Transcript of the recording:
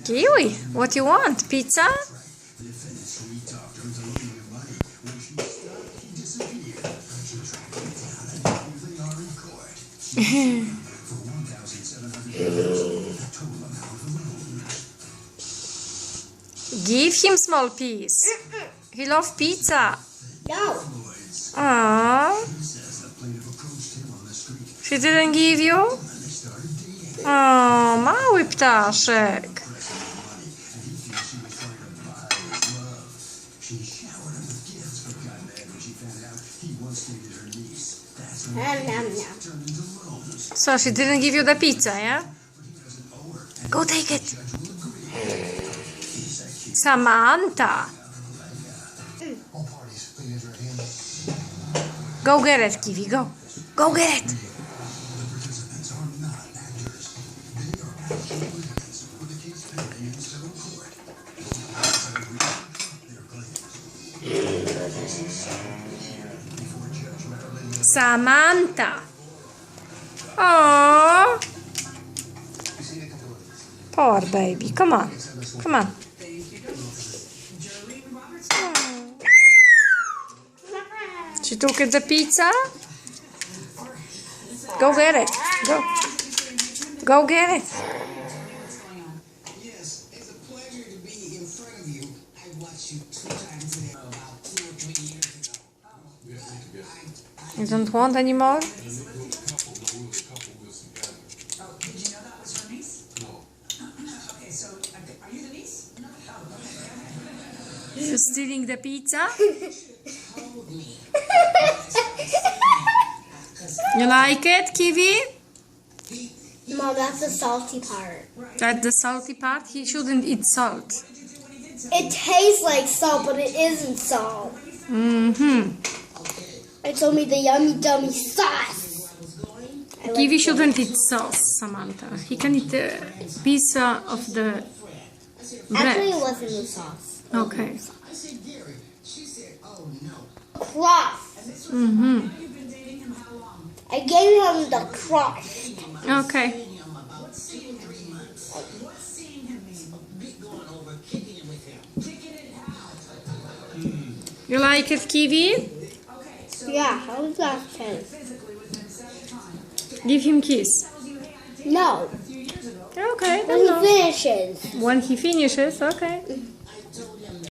Kiwi, what you want? Pizza? Give him small piece. He loves pizza. No. Aww. She didn't give you? O, mały ptaszek. So she didn't give you the pizza, yeah? Go take it. Samantha. Go get it, Kiwi, go. Go get it. Samantha. Oh, poor baby. Come on. Come on. She took it the pizza? Go get it. Go. Go get it. Yes, it's a pleasure to be in front of you. I watched you 2 times in about 2 or 3 years ago. You don't want any more? Oh, did you know that was her niece? No. Okay, so are you the niece? No. Oh, You stealing the pizza? Told me. You like it, Kiwi? Mom, that's the salty part. That's the salty part? He shouldn't eat salt. It tastes like salt, but it isn't salt. Mm-hmm. It told me the yummy dummy sauce. Kiwi shouldn't eat sauce, Samantha. He can eat a piece of the Actually, it bread. wasn't the sauce. Okay. I said, Gary. She said, oh no. Crust. Mm-hmm. you've been dating him how long? I gave him the crust. Okay. Him about 2 or 3 months. What's seeing him mean? Big going over, kicking it with him. Kicking it how? You like it, Kiwi? Okay, so Yeah, how does that taste? physically with him 7 times. Give him kiss. Tells you, hey, I dated No. a few years ago. Okay. When he finishes. When he finishes, okay.